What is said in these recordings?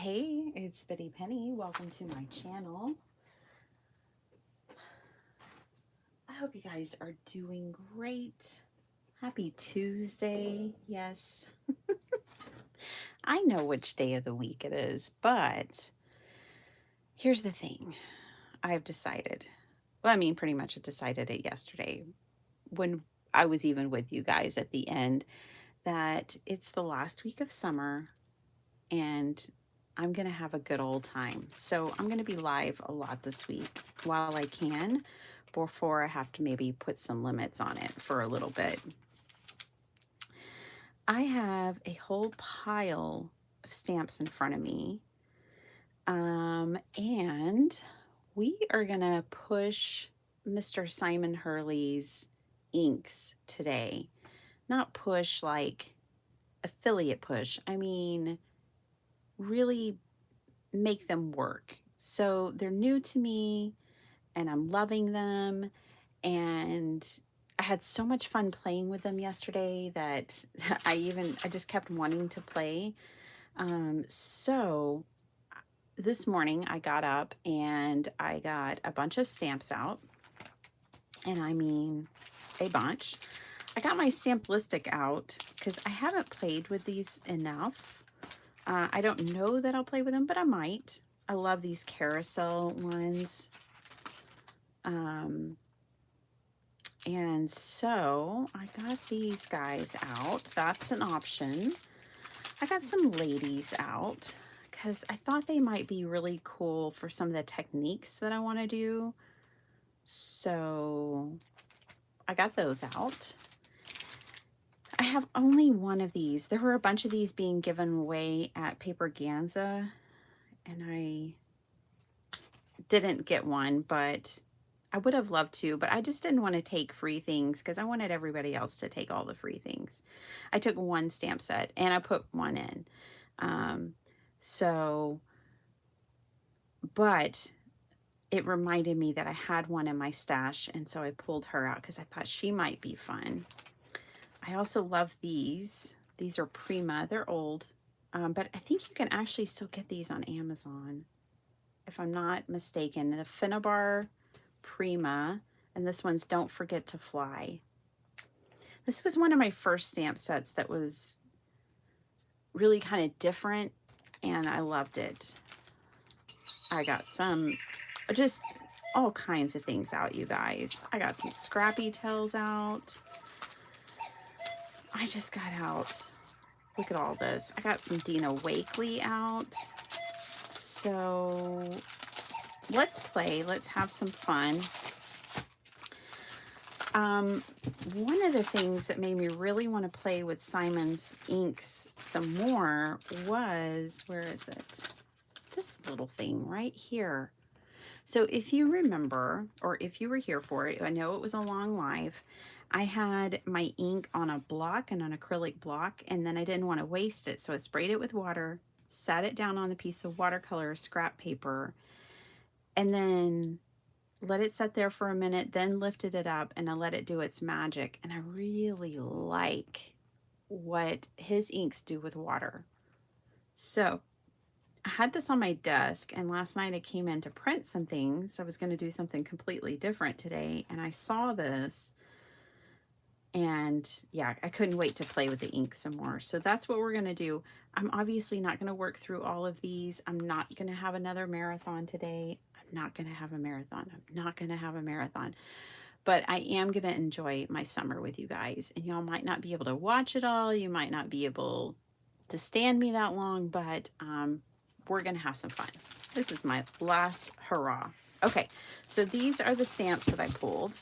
Hey, it's Betty Penny. Welcome to my channel. I hope you guys are doing great. Happy Tuesday. Yes, I know which day of the week it is, but here's the thing. I've decided, pretty much I decided it yesterday when I was even with you guys at the end, that it's the last week of summer and I'm going to have a good old time. So I'm going to be live a lot this week while I can, before I have to maybe put some limits on it for a little bit. I have a whole pile of stamps in front of me. And we are going to push Mr. Simon Hurley's inks today. Not push like affiliate push. I mean, really make them work. So they're new to me and I'm loving them. And I had so much fun playing with them yesterday that I just kept wanting to play. So this morning I got up and I got a bunch of stamps out. And I mean, a bunch. I got my Stamplistic out because I haven't played with these enough. I don't know that I'll play with them, but I might. I love these carousel ones. And so I got these guys out. That's an option. I got some ladies out because I thought they might be really cool for some of the techniques that I want to do. So I got those out. I have only one of these. There were a bunch of these being given away at Paper Ganza, and I didn't get one, but I would have loved to, but I just didn't want to take free things because I wanted everybody else to take all the free things. I took one stamp set and I put one in. But it reminded me that I had one in my stash, and so I pulled her out because I thought she might be fun. I also love these. These are Prima. They're old, but I think you can actually still get these on Amazon, if I'm not mistaken. The Finnabar Prima, and this one's Don't Forget to Fly. This was one of my first stamp sets that was really kind of different, and I loved it. I got some, just all kinds of things out, you guys. I got some Scrappy Tails out. I just got out, look at all this. I got some Dina Wakley out. So let's play, let's have some fun. One of the things that made me really want to play with Simon's inks some more was, where is it? This little thing right here. So if you remember, or if you were here for it, I know it was a long live. I had my ink on a block, and an acrylic block, and then I didn't want to waste it. So I sprayed it with water, sat it down on the piece of watercolor scrap paper, and then let it sit there for a minute, then lifted it up and I let it do its magic. And I really like what his inks do with water. So I had this on my desk, and last night I came in to print some things. I was going to do something completely different today, and I saw this, and yeah, I couldn't wait to play with the ink some more. So that's what we're going to do. I'm obviously not going to work through all of these. I'm not going to have another marathon today. I'm not going to have a marathon. I'm not going to have a marathon. But I am going to enjoy my summer with you guys. And y'all might not be able to watch it all. You might not be able to stand me that long, but we're going to have some fun. This is my last hurrah. Okay, so these are the stamps that I pulled.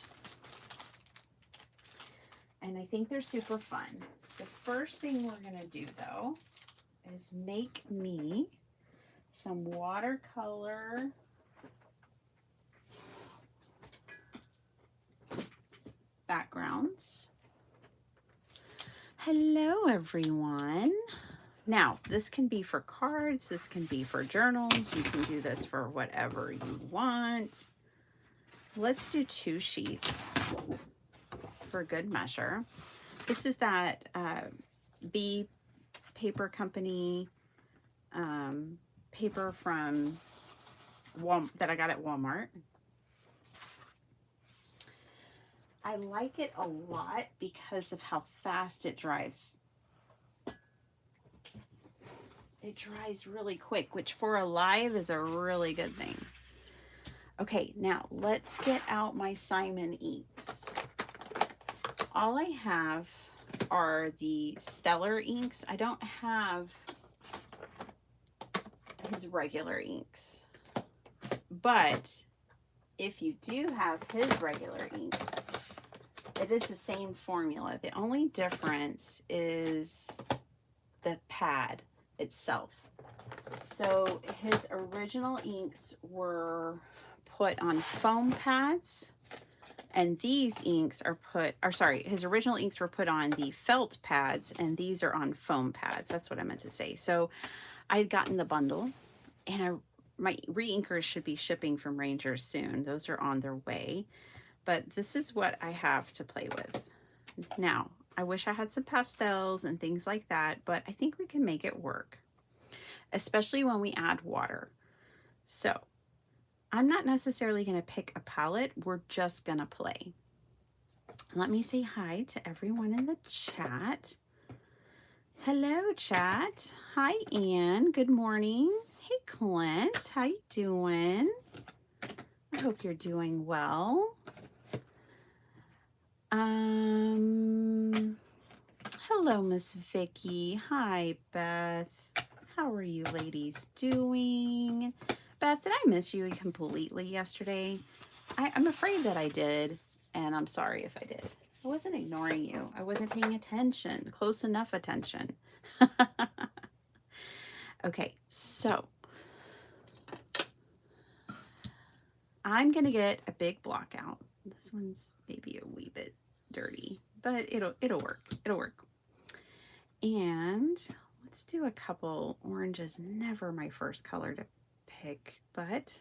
And I think they're super fun. The first thing we're going to do, though, is make me some watercolor backgrounds. Hello, everyone. Now, this can be for cards. This can be for journals. You can do this for whatever you want. Let's do 2 sheets for good measure. This is that B Paper Company paper from that I got at Walmart. I like it a lot because of how fast it dries. It dries really quick, which for a live is a really good thing. Okay, now let's get out my Simon inks. All I have are the Stellar inks. I don't have his regular inks. But if you do have his regular inks, it is the same formula. The only difference is the pad itself. So his original inks were put on foam pads, and these inks are his original inks were put on the felt pads, and these are on foam pads. That's what I meant to say. So I had gotten the bundle, and my re-inkers should be shipping from Ranger soon. Those are on their way. But this is what I have to play with. Now, I wish I had some pastels and things like that, but I think we can make it work, especially when we add water. So I'm not necessarily going to pick a palette. We're just going to play. Let me say hi to everyone in the chat. Hello, chat. Hi, Anne. Good morning. Hey, Clint. How you doing? I hope you're doing well. Hello, Miss Vicky. Hi, Beth. How are you ladies doing? Beth, did I miss you completely yesterday? I'm afraid that I did, and I'm sorry if I did. I wasn't ignoring you. I wasn't paying attention, close enough attention. Okay, so I'm going to get a big block out. This one's maybe a wee bit dirty, but it'll work. It'll work. And let's do a couple oranges. Never my first color to pick, but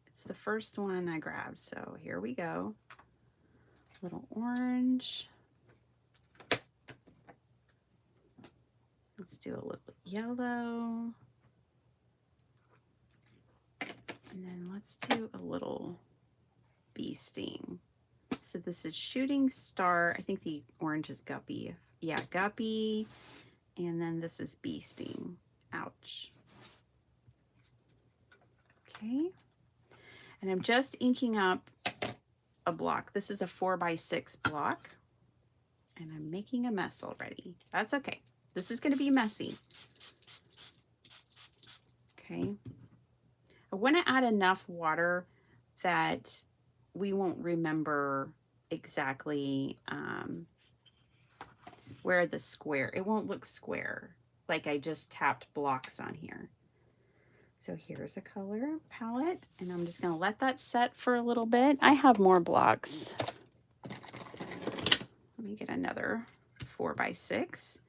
it's the first one I grabbed. So here we go. Little orange. Let's do a little yellow. And then let's do a little bee sting. So this is Shooting Star. I think the orange is Guppy. Yeah, Guppy. And then this is Bee Sting. Ouch. Okay. And I'm just inking up a block. This is a 4x6 block. And I'm making a mess already. That's okay. This is going to be messy. Okay. I want to add enough water that we won't remember exactly where the square, it won't look square like I just tapped blocks on here. So here's a color palette, and I'm just going to let that set for a little bit. I have more blocks. Let me get another 4x6.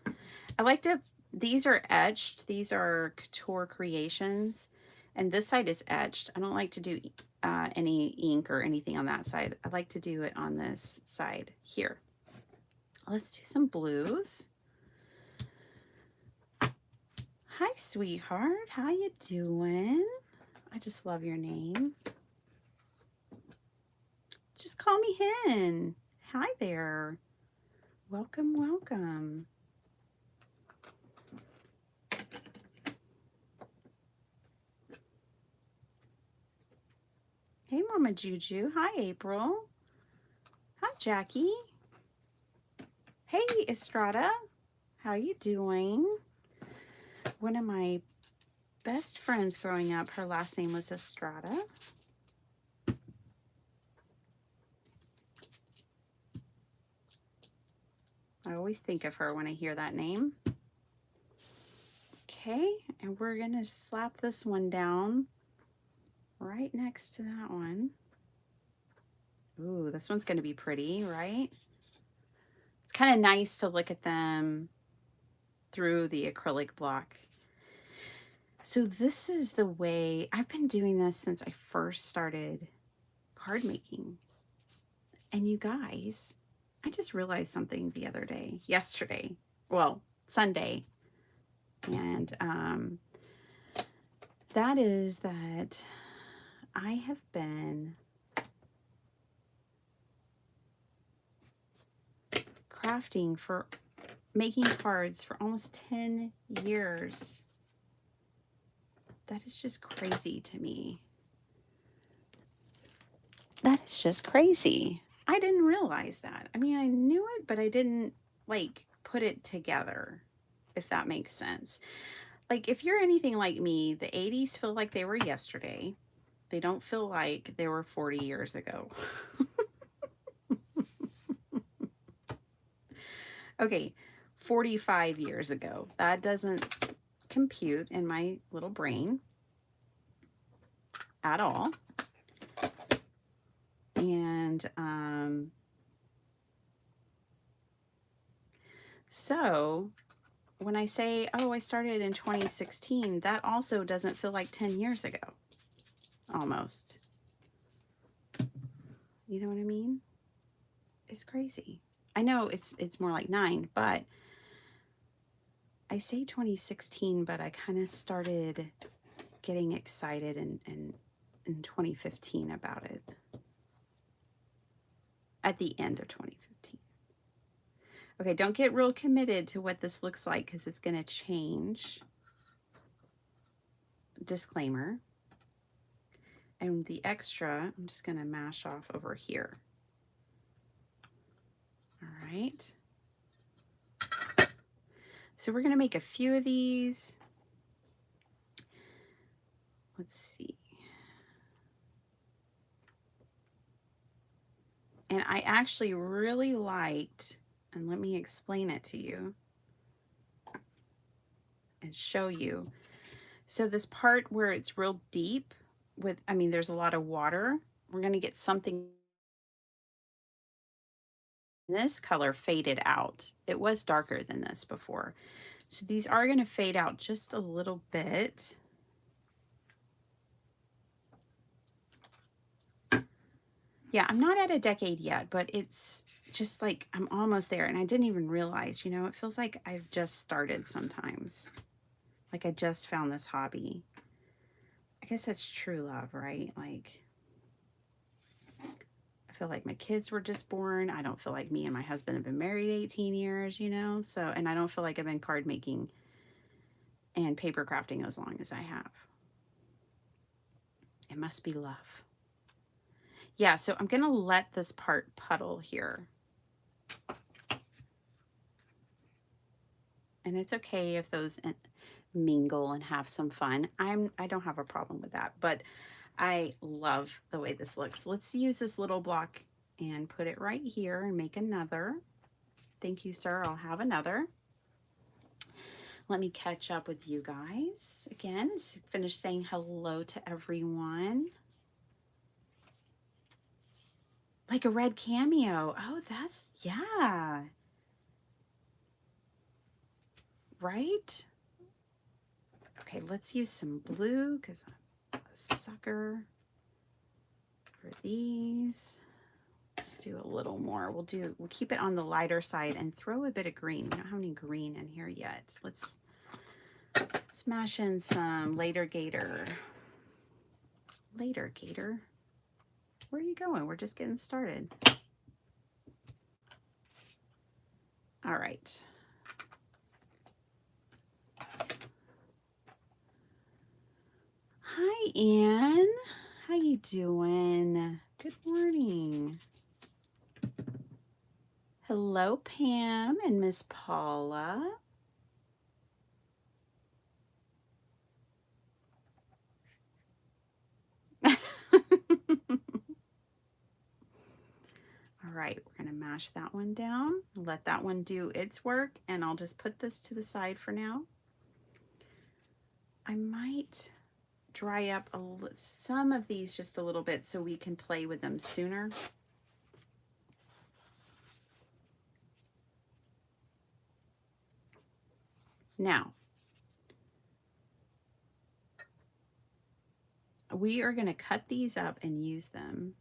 I like to, these are etched. These are Couture Creations, and this side is etched. I don't like to do any ink or anything on that side. I like to do it on this side here. Let's do some blues. Hi, sweetheart. How you doing? I just love your name. Just call me Hen. Hi there. Welcome, welcome. Hey, Mama Juju. Hi, April. Hi, Jackie. Hey, Estrada. How you doing? One of my best friends growing up, her last name was Estrada. I always think of her when I hear that name. Okay, and we're going to slap this one down right next to that one. Ooh, this one's going to be pretty, right? It's kind of nice to look at them through the acrylic block. So this is the way, I've been doing this since I first started card making. And you guys, I just realized something the other day, yesterday, well, Sunday. And that is that I have been crafting for making cards for almost 10 years. That is just crazy to me. That is just crazy. I didn't realize that. I mean, I knew it, but I didn't like put it together, if that makes sense. Like, if you're anything like me, the 80s feel like they were yesterday. They don't feel like they were 40 years ago. Okay, 45 years ago. That doesn't compute in my little brain at all. And so when I say, oh, I started in 2016, that also doesn't feel like 10 years ago, almost. You know what I mean? It's crazy. I know it's more like 9, but I say 2016, but I kind of started getting excited in 2015 about it. At the end of 2015. Okay, don't get real committed to what this looks like because it's going to change. Disclaimer. And the extra, I'm just going to mash off over here. All right. So we're going to make a few of these. Let's see. And I actually really liked, and let me explain it to you and show you. So this part where it's real deep with, I mean, there's a lot of water. We're going to get something. This color faded out. It was darker than this before. So these are going to fade out just a little bit. Yeah, I'm not at a decade yet, but it's just like I'm almost there. And I didn't even realize, you know, it feels like I've just started sometimes. Like I just found this hobby. I guess that's true love, right? Like, I feel like my kids were just born. I don't feel like me and my husband have been married 18 years, you know? So, and I don't feel like I've been card making and paper crafting as long as I have. It must be love. Yeah, so I'm going to let this part puddle here. And it's okay if those mingle and have some fun. I don't have a problem with that, but I love the way this looks. Let's use this little block and put it right here and make another. Thank you, sir. I'll have another. Let me catch up with you guys. Again, finish saying hello to everyone. Like a red cameo. Oh, that's, yeah. Right? Okay, let's use some blue because I'm a sucker for these. Let's do a little more. We'll keep it on the lighter side and throw a bit of green. We don't have any green in here yet. Let's smash in some later gator. Later gator. Where are you going? We're just getting started. All right. Hi, Anne. How you doing? Good morning. Hello, Pam and Miss Paula. All right, we're going to mash that one down, let that one do its work, and I'll just put this to the side for now. I might dry up some of these just a little bit so we can play with them sooner. Now, we are going to cut these up and use them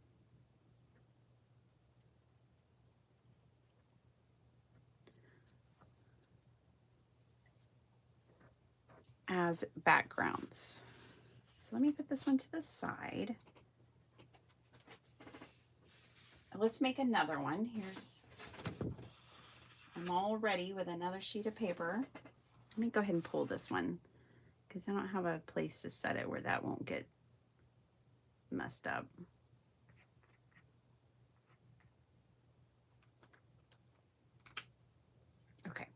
as backgrounds. So let me put this one to the side. Let's make another one. I'm all ready with another sheet of paper. Let me go ahead and pull this one because I don't have a place to set it where that won't get messed up. Okay.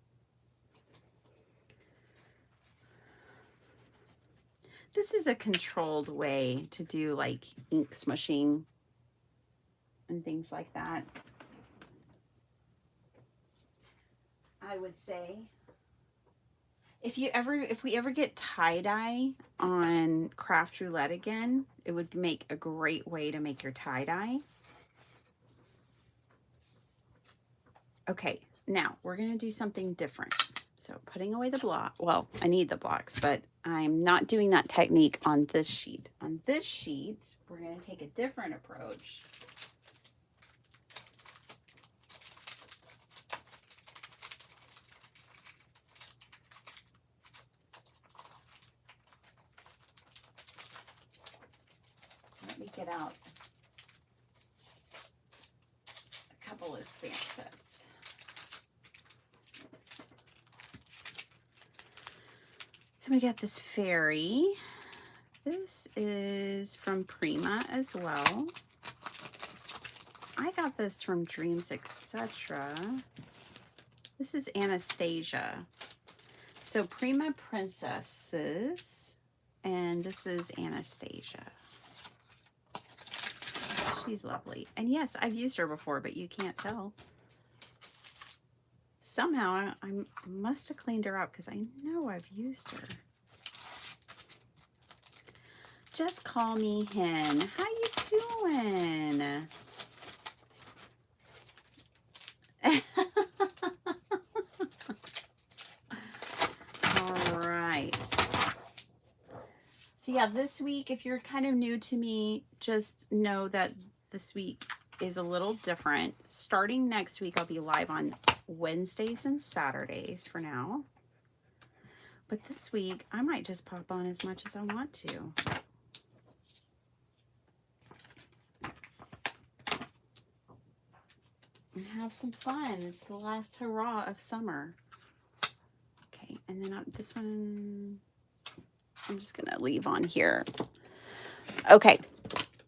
This is a controlled way to do like ink smushing and things like that. I would say if we ever get tie-dye on craft roulette again, it would make a great way to make your tie-dye. Okay, now we're gonna do something different. So putting away the block, well, I need the blocks, but I'm not doing that technique on this sheet. On this sheet, we're gonna take a different approach. Let me get out a couple of stamp sets. So we got this fairy. This is from Prima as well. I got this from Dreams, etc. This is Anastasia. So Prima Princesses, and this is Anastasia. She's lovely. And yes, I've used her before, but you can't tell. Somehow I must have cleaned her up because I know I've used her. Just call me Hen. How you doing? All right. So yeah, this week, if you're kind of new to me, just know that this week is a little different. Starting next week, I'll be live on Wednesdays and Saturdays for now. But this week, I might just pop on as much as I want to. And have some fun. It's the last hurrah of summer. Okay, and then this one, I'm just gonna leave on here. Okay,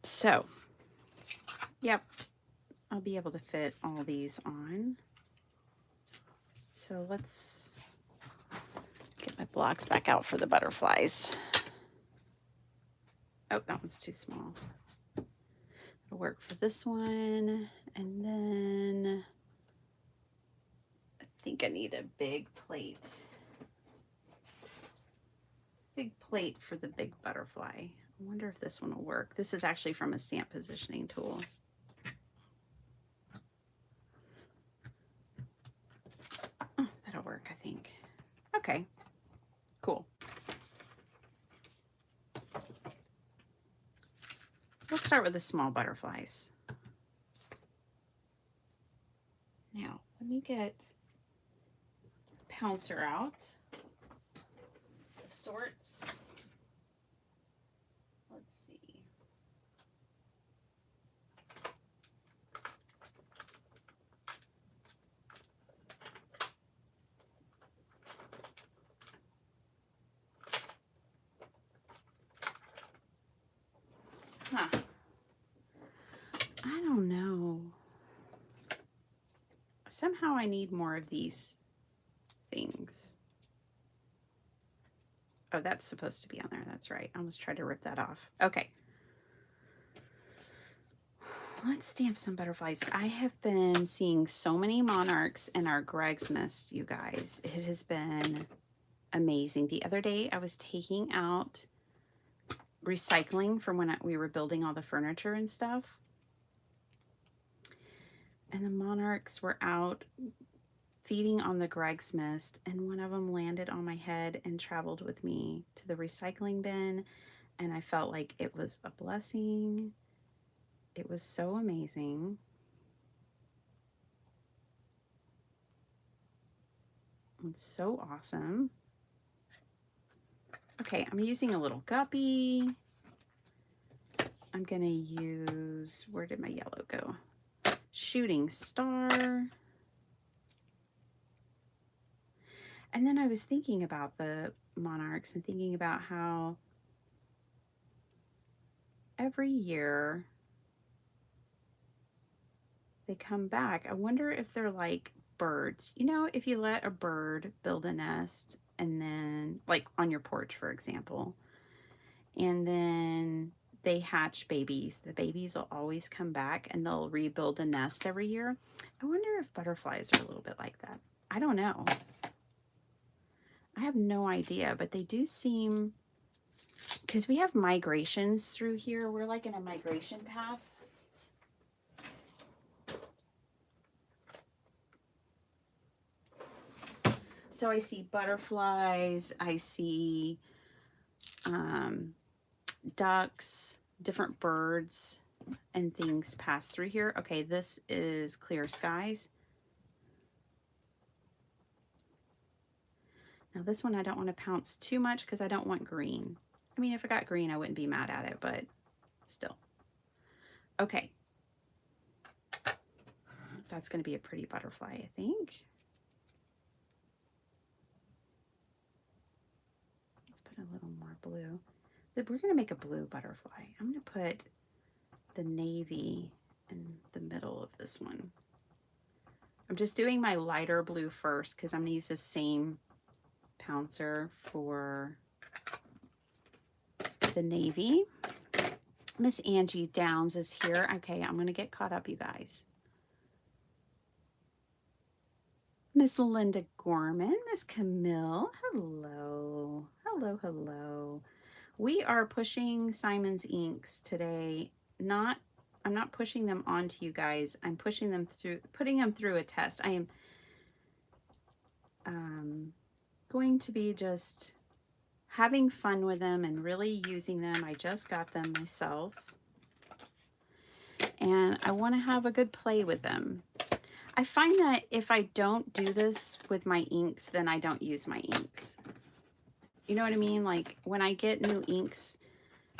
so, yep, I'll be able to fit all these on. So let's get my blocks back out for the butterflies. Oh, that one's too small. It'll work for this one. And then I think I need a big plate. Big plate for the big butterfly. I wonder if this one will work. This is actually from a stamp positioning tool. Oh, that'll work, I think. Okay, cool. Let's start with the small butterflies. Now, let me get a pouncer out of sorts. Let's see. Huh. I don't know. Somehow I need more of these things. Oh, that's supposed to be on there. That's right. I almost tried to rip that off. Okay. Let's stamp some butterflies. I have been seeing so many monarchs in our Greg's Nest, you guys. It has been amazing. The other day I was taking out recycling from when we were building all the furniture and stuff. And the monarchs were out feeding on the Greg's Mist, and one of them landed on my head and traveled with me to the recycling bin, and I felt like it was a blessing. It was so amazing. It's so awesome. Okay, I'm using a little guppy. I'm going to use, where did my yellow go? Shooting star. And then I was thinking about the monarchs and thinking about how every year they come back. I wonder if they're like birds. You know, if you let a bird build a nest and then, like on your porch, for example, and then they hatch babies, the babies will always come back and they'll rebuild a nest every year. I wonder if butterflies are a little bit like that. I don't know. I have no idea, but they do seem, because we have migrations through here. We're like in a migration path. So I see butterflies, I see ducks, different birds and things pass through here. Okay, this is clear skies. Now this one I don't want to pounce too much because I don't want green. I mean, if I got green, I wouldn't be mad at it, but still. Okay. That's going to be a pretty butterfly, I think. Let's put a little more blue. We're going to make a blue butterfly. I'm going to put the navy in the middle of this one. I'm just doing my lighter blue first because I'm going to use the same pouncer for the navy. Miss Angie Downs is here. Okay, I'm going to get caught up, you guys. Miss Linda Gorman, Miss Camille, hello. Hello, hello. We are pushing Simon's inks today. I'm not pushing them onto you guys. I'm pushing them through, putting them through a test. I am going to be just having fun with them and really using them. I just got them myself. And I want to have a good play with them. I find that if I don't do this with my inks, then I don't use my inks. You know what I mean? Like when I get new inks,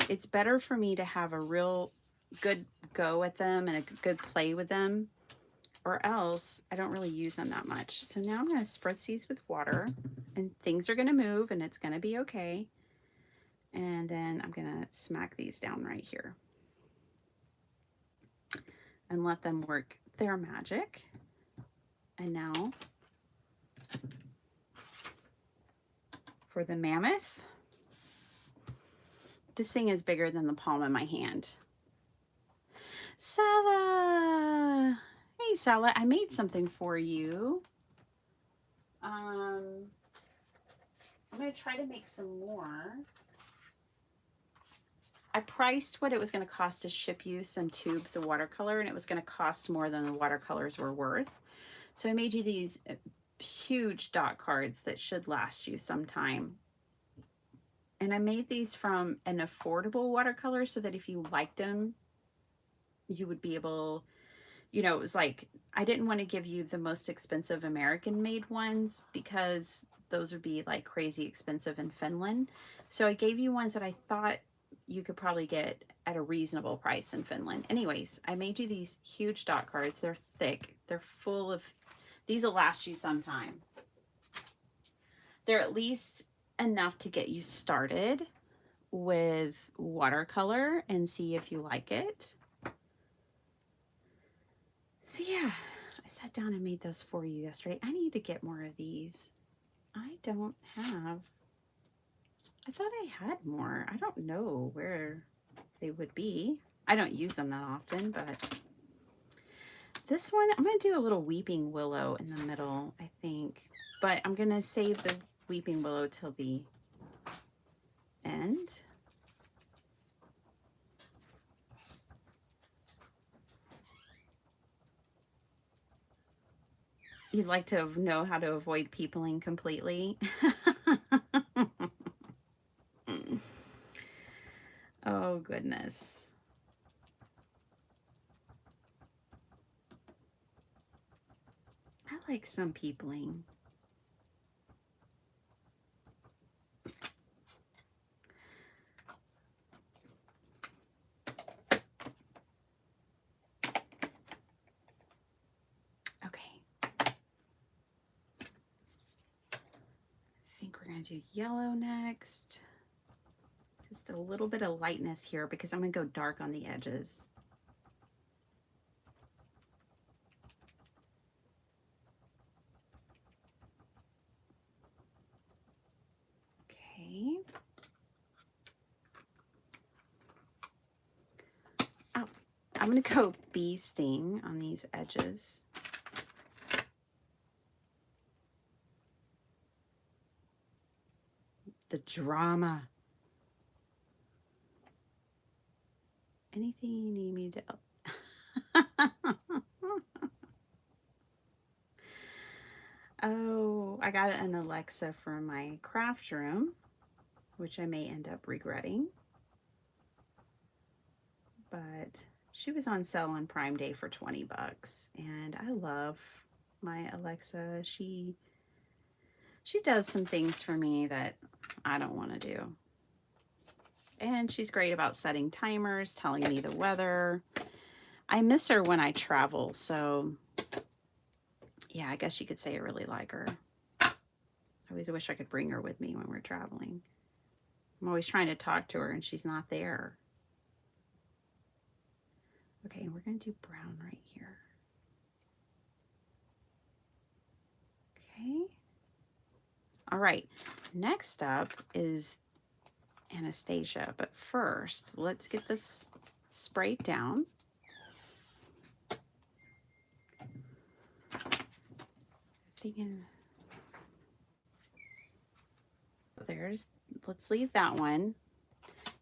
it's better for me to have a real good go at them and a good play with them, or else I don't really use them that much. So now I'm going to spritz these with water and things are going to move and it's going to be okay. And then I'm going to smack these down right here and let them work their magic. And now for the mammoth. This thing is bigger than the palm of my hand. Sala! Hey, Sala, I made something for you. I'm going to try to make some more. I priced what it was going to cost to ship you some tubes of watercolor, and it was going to cost more than the watercolors were worth. So I made you these huge dot cards that should last you some time. And I made these from an affordable watercolor so that if you liked them, you would be able, you know, it was like, I didn't want to give you the most expensive American made ones because those would be like crazy expensive in Finland. So I gave you ones that I thought you could probably get at a reasonable price in Finland. Anyways, I made you these huge dot cards. They're thick. They're full of, these will last you some time. They're at least enough to get you started with watercolor and see if you like it. So yeah, I sat down and made those for you yesterday. I need to get more of these. I don't have, I thought I had more. I don't know where they would be. I don't use them that often, but this one, I'm going to do a little weeping willow in the middle, I think. But I'm going to save the weeping willow till the end. You'd like to know how to avoid peopling completely? Oh, goodness. I like some peopling. we're going to do yellow next. Just a little bit of lightness here because I'm going to go dark on the edges. Okay. Oh, I'm going to go bee sting on these edges. The drama. Anything you need me to... Oh, I got an Alexa for my craft room, which I may end up regretting. But she was on sale on Prime Day for 20 bucks, and I love my Alexa. She does some things for me that I don't want to do. And she's great about setting timers, telling me the weather. I miss her when I travel, so yeah, I guess you could say I really like her. I always wish I could bring her with me when we're traveling. I'm always trying to talk to her and she's not there. Okay, we're going to do brown right here. Okay. All right, next up is Anastasia, but first let's get this sprayed down. Let's leave that one.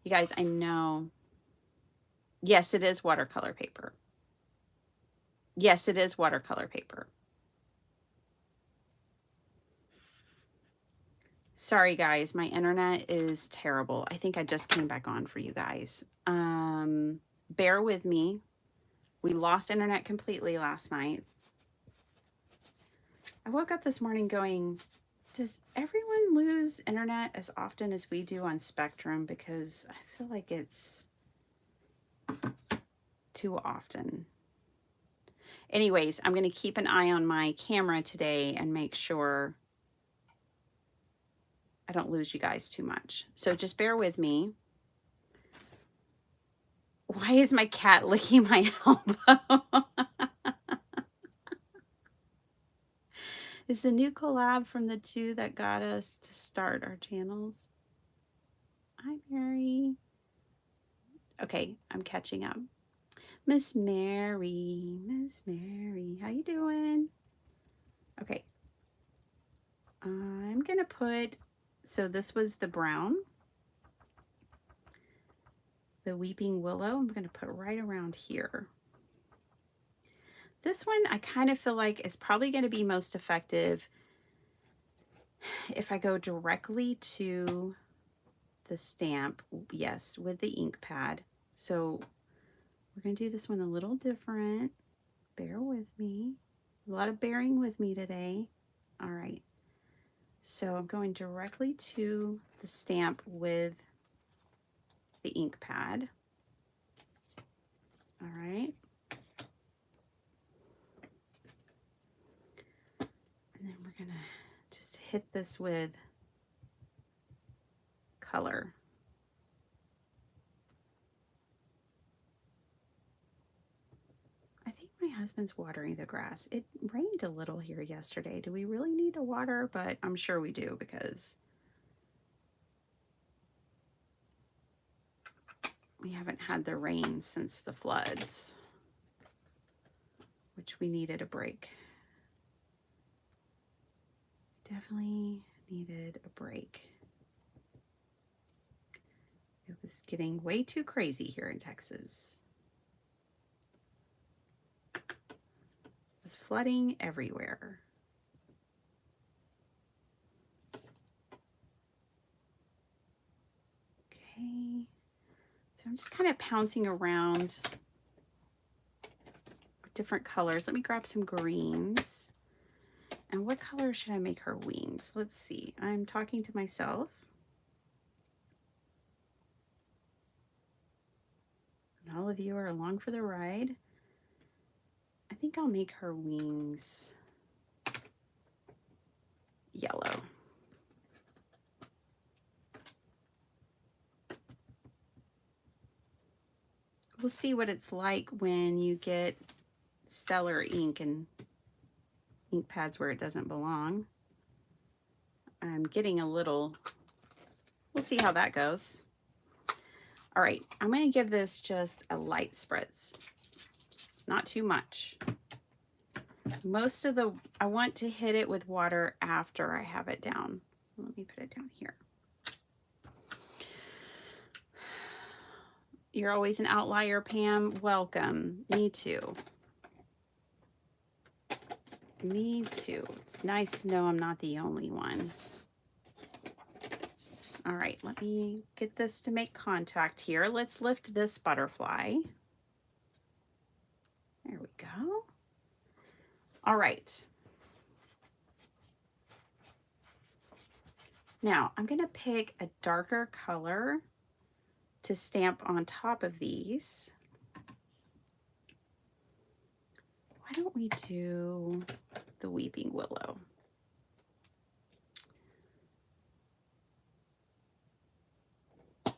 You guys, I know, yes, it is watercolor paper. Yes, it is watercolor paper. Sorry guys, my internet is terrible. I think I just came back on for you guys. Bear with me. We lost internet completely last night. I woke up this morning going, does everyone lose internet as often as we do on Spectrum? Because I feel like it's too often. Anyways, I'm going to keep an eye on my camera today and make sure I don't lose you guys too much. So just bear with me. Why is my cat licking my elbow? Is the new collab from the two that got us to start our channels? Hi, Mary. Okay, I'm catching up. Miss Mary, how you doing? Okay. I'm going to put, so this was the brown. The Weeping Willow, I'm going to put right around here. This one I kind of feel like is probably going to be most effective if I go directly to the stamp, yes, with the ink pad. So we're going to do this one a little different. Bear with me. A lot of bearing with me today. All right. So I'm going directly to the stamp with the ink pad. All right. And then we're going to just hit this with color. I think my husband's watering the grass. It rained a little here yesterday. Do we really need to water? But I'm sure we do because we haven't had the rain since the floods, which we needed a break. Definitely needed a break. It was getting way too crazy here in Texas. It was flooding everywhere. Okay, so I'm just kind of pouncing around with different colors. Let me grab some greens. And what color should I make her wings? Let's see. I'm talking to myself. And all of you are along for the ride. I think I'll make her wings yellow. we'll see what it's like when you get stellar ink and ink pads where it doesn't belong. I'm getting a little, we'll see how that goes. All right, I'm going to give this just a light spritz, not too much. Most of the, I want to hit it with water after I have it down. Let me put it down here. You're always an outlier, Pam. Welcome. Me too. Me too. It's nice to know I'm not the only one. All right, let me get this to make contact here. Let's lift this butterfly. There we go. All right. Now I'm going to pick a darker color to stamp on top of these. Why don't we do the Weeping Willow? This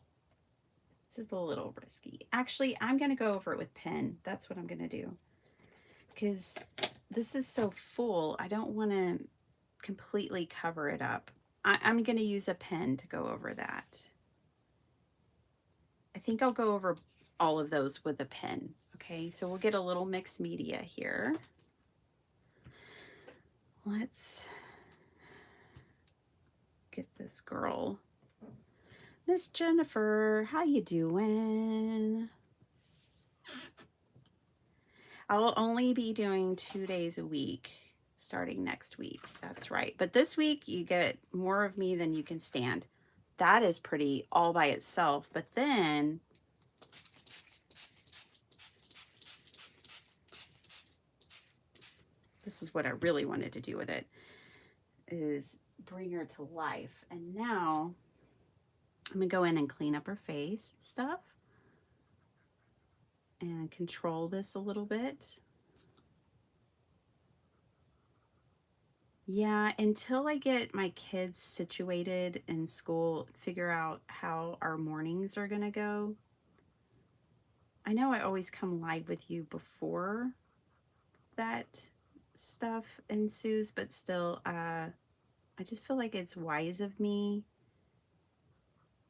is a little risky. Actually, I'm going to go over it with pen. That's what I'm going to do. Because this is so full, I don't want to completely cover it up. I'm going to use a pen to go over that. I think I'll go over all of those with a pen. Okay, so we'll get a little mixed media here. Let's get this girl. Miss Jennifer, how you doing? I'll only be doing 2 days a week starting next week. That's right. But this week you get more of me than you can stand. That is pretty all by itself. But then this is what I really wanted to do with it, is bring her to life. And now I'm gonna go in and clean up her face stuff and control this a little bit. Yeah, until I get my kids situated in school, figure out how our mornings are gonna go. I know I always come live with you before that stuff ensues, but still, I just feel like it's wise of me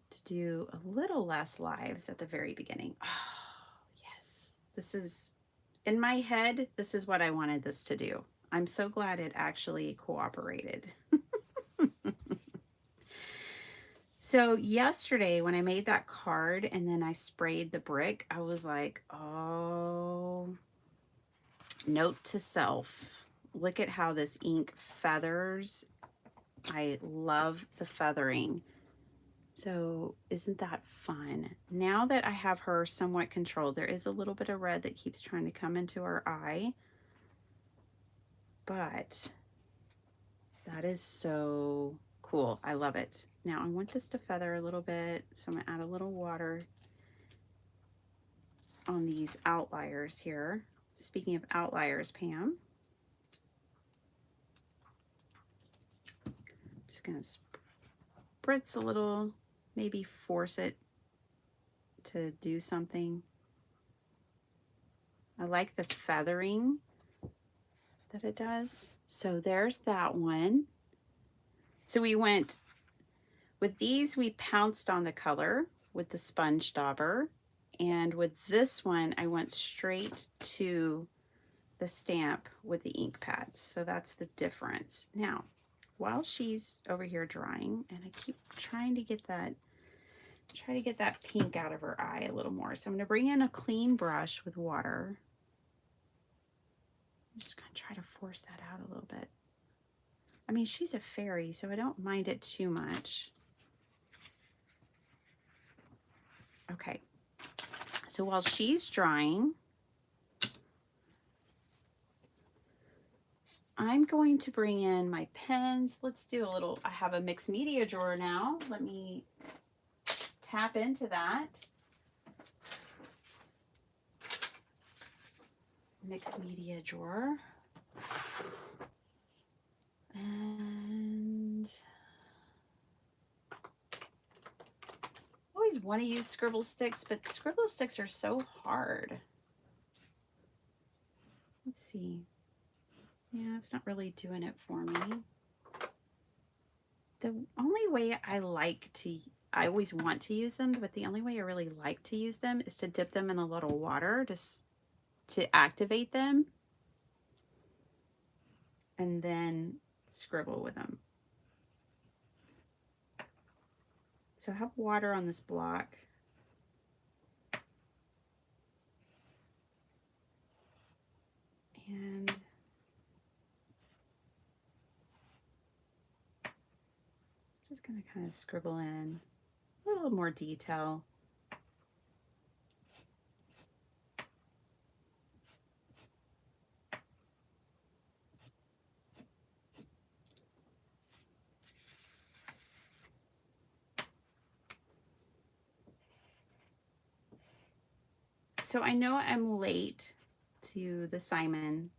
to do a little less lives at the very beginning. Oh, yes. This is, in my head, this is what I wanted this to do. I'm so glad it actually cooperated. So yesterday when I made that card and then I sprayed the brick, I was like, oh, note to self. Look at how this ink feathers. I love the feathering. So isn't that fun? Now that I have her somewhat controlled, there is a little bit of red that keeps trying to come into her eye. But that is so cool. I love it. Now I want this to feather a little bit, so I'm gonna add a little water on these outliers here. Speaking of outliers, Pam, I'm just gonna spritz a little, maybe force it to do something. I like the feathering that it does. So there's that one. So we went, with these we pounced on the color with the sponge dauber, and with this one I went straight to the stamp with the ink pads. So that's the difference. Now, while she's over here drying, and I keep trying to get that, pink out of her eye a little more. So I'm going to bring in a clean brush with water. I'm just going to try to force that out a little bit. I mean, she's a fairy, so I don't mind it too much. Okay. So while she's drying, I'm going to bring in my pens. Let's do a little, I have a mixed media drawer now. Let me tap into that. Mixed media drawer. And always want to use scribble sticks, but scribble sticks are so hard. Let's see. Yeah, it's not really doing it for me. The only way I always want to use them, but the only way I really like to use them is to dip them in a little water just to activate them and then scribble with them. So I have water on this block. And just going to kind of scribble in a little more detail. So I know I'm late to the Simon.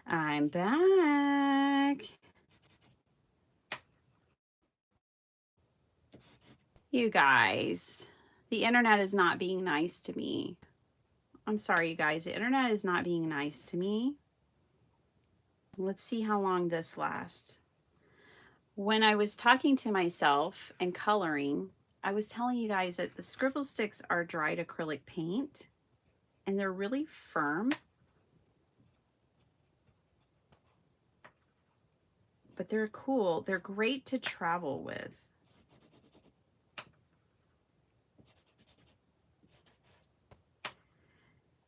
I'm back. You guys, the internet is not being nice to me. I'm sorry, you guys. The internet is not being nice to me. Let's see how long this lasts. When I was talking to myself and coloring, I was telling you guys that the scribble sticks are dried acrylic paint and they're really firm. But they're cool. They're great to travel with.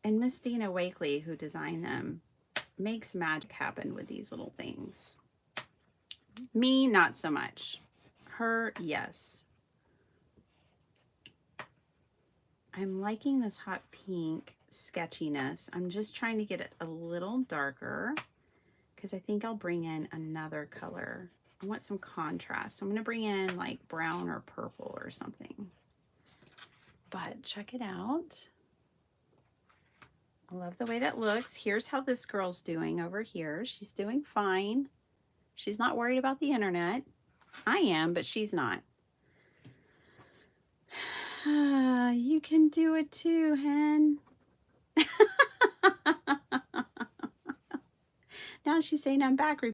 And Miss Dina Wakely, who designed them, makes magic happen with these little things. Me, not so much. Her, yes. I'm liking this hot pink sketchiness. I'm just trying to get it a little darker because I think I'll bring in another color. I want some contrast. So I'm going to bring in like brown or purple or something. But check it out. I love the way that looks. Here's how this girl's doing over here. She's doing fine. She's not worried about the internet. I am, but she's not. You can do it too, hen. Now she's saying I'm back.